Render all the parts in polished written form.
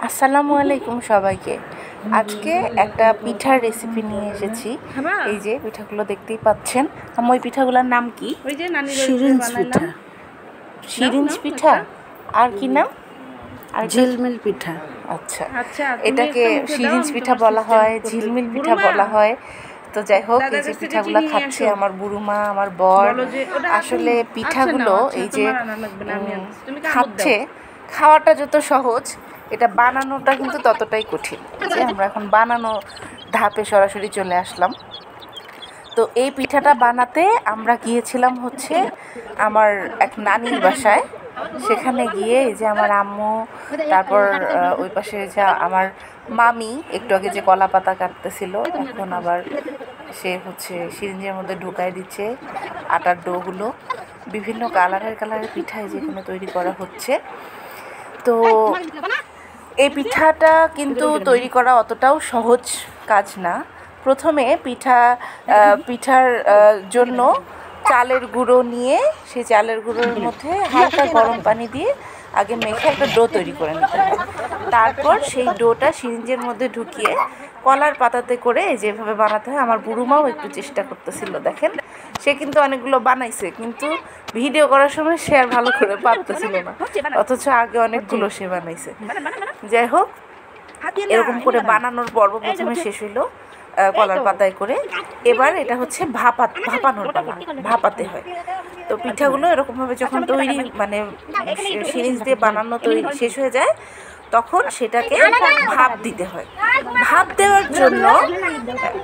আসসালামু আলাইকুম সবাইকে। আজকে একটা পিঠার রেসিপি নিয়ে এসেছি। এই যে পিঠাগুলো দেখতেই পাচ্ছেন। ওই পিঠাগুলোর নাম কি? সিরিঞ্জ পিঠা। সিরিঞ্জ পিঠা। আর কি নাম? আর ঝিলমিল পিঠা। আচ্ছা, এটাকে সিরিঞ্জ পিঠা বলা হয়, ঝিলমিল পিঠা বলা হয়। তো যাই হোক, এই যে পিঠাগুলো খাচ্ছে আমার বুড়ুমা, আমার বর। আসলে পিঠাগুলো এই যে খাচ্ছে, খাওয়াটা যত সহজ, এটা বানানোটা কিন্তু ততটাই কঠিন। যে আমরা এখন বানানো ধাপে সরাসরি চলে আসলাম। তো এই পিঠাটা বানাতে আমরা গিয়েছিলাম হচ্ছে আমার এক নানির বাসায়। সেখানে গিয়ে এই যে আমার আম্মু, তারপর ওই পাশে যে আমার মামি একটু আগে যে কলা পাতা কাটতেছিল, এখন আবার সে হচ্ছে সিরিঞ্জের মধ্যে ঢুকাই দিচ্ছে আটার ডোগুলো। বিভিন্ন কালারের পিঠা যেখানে তৈরি করা হচ্ছে। তো এই পিঠাটা কিন্তু তৈরি করা অতটাও সহজ কাজ না। প্রথমে পিঠার জন্য চালের গুঁড়ো নিয়ে সেই চালের গুঁড়োর মধ্যে হালকা গরম পানি দিয়ে আগে মেখে একটা ডো তৈরি করে নিতে হয়। তারপর সেই ডোটা সিরিঞ্জের মধ্যে ঢুকিয়ে কলার পাতাতে করে যেভাবে বানাতে হয়, আমার বুড়ুমাও একটু চেষ্টা করতেছিল। দেখেন, সে কিন্তু অনেকগুলো বানাইছে, কিন্তু ভিডিও করার সময় সে আর ভালো করে পারতেছিল না, অথচ আগে অনেকগুলো সে বানাইছে। যাই হোক, এরকম করে বানানোর পর্ব প্রথমে শেষ হইলো কলার পাতায় করে। এবার এটা হচ্ছে ভাপানোর পালা, ভাপাতে হয়। তো পিঠাগুলো এরকমভাবে যখন তৈরি মানে সিরিঞ্জ দিয়ে বানানো তৈরি শেষ হয়ে যায়, তখন সেটাকে ভাপ দিতে হয়। ভাপ দেওয়ার জন্য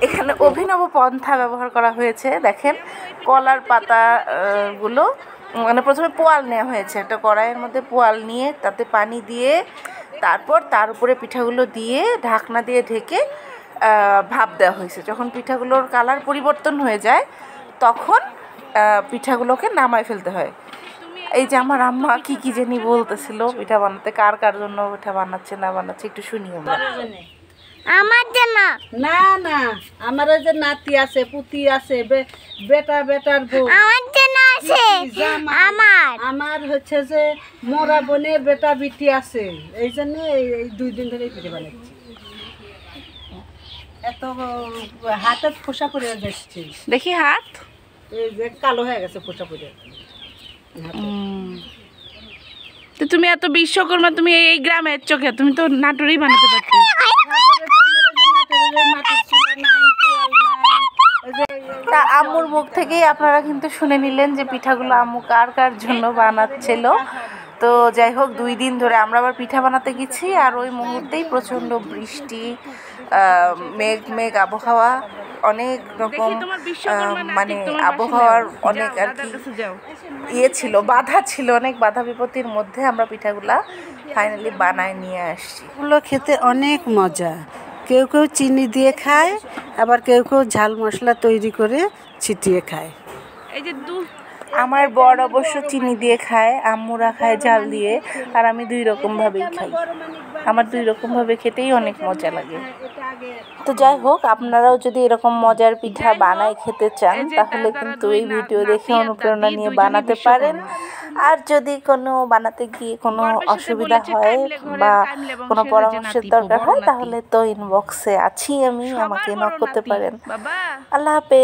এখানে অভিনব পন্থা ব্যবহার করা হয়েছে। দেখেন, কলার পাতাগুলো মানে প্রথমে পোয়াল নেওয়া হয়েছে, একটা কড়াইয়ের মধ্যে পোয়াল নিয়ে তাতে পানি দিয়ে তারপর তার উপরে পিঠাগুলো দিয়ে ঢাকনা দিয়ে ঢেকে ভাপ দেওয়া হয়েছে। যখন পিঠাগুলোর কালার পরিবর্তন হয়ে যায়, তখন পিঠাগুলোকে নামায় ফেলতে হয়। এই যে আমার আম্মা কি জানি বলতেছিল পিঠা বানাতে, কার জন্য পিঠা বানাচ্ছে না বানাচ্ছে একটু শুনি আমরা। আমার জন্য না না, আমার যে নাতি আছে, পুতি আছে, বেটার বউ আমার জন্য আছে। আমার হচ্ছে যে মোরা বোনের বেটা বিটি আছে, এই জন্য এই 2 দিন ধরে পিঠে বানাচ্ছি। এত হাতে ফোসা করে যাচ্ছে, দেখি হাত এই যে কালো হয়ে গেছে ফোসা করে। তো তুমি এত বিশ্বকর্মা, তুমি এই গ্রামের চোখে তুমি তো নাটোরেই বানাতে পারতে। তা আম্মুর মুখ থেকেই আপনারা কিন্তু শুনে নিলেন যে পিঠাগুলো আম্মু কার জন্য বানাচ্ছিল। তো যাই হোক, 2 দিন ধরে আমরা আবার পিঠা বানাতে গেছি, আর ওই মুহূর্তেই প্রচণ্ড বৃষ্টি, মেঘ আবহাওয়া, অনেক রকম মানে আবহাওয়ার অনেক আর কি ছিল, বাধা ছিল, অনেক বাধা বিপত্তির মধ্যে আমরা পিঠাগুলা ফাইনালি বানায় নিয়ে আসছি। এগুলো খেতে অনেক মজা। কেউ চিনি দিয়ে খায়, আবার কেউ ঝাল মশলা তৈরি করে ছিটিয়ে খায়। এই যে আমার বর অবশ্য চিনি দিয়ে খায়, আম্মুরা খায় ঝাল দিয়ে, আর আমি 2 রকমভাবেই খাই। আমার 2 রকমভাবে খেতেই অনেক মজা লাগে। তো যাই হোক, আপনারাও যদি এরকম মজার পিঠা বানায় খেতে চান, তাহলে কিন্তু এই ভিডিও দেখে অনুপ্রেরণা নিয়ে বানাতে পারেন। আর যদি কোনো বানাতে গিয়ে কোনো অসুবিধা হয় বা কোনো পরামর্শের দরকার হয়, তাহলে তো ইনবক্সে আছি আমি, আমাকে নক করতে পারেন। আল্লাহ হাফেজ।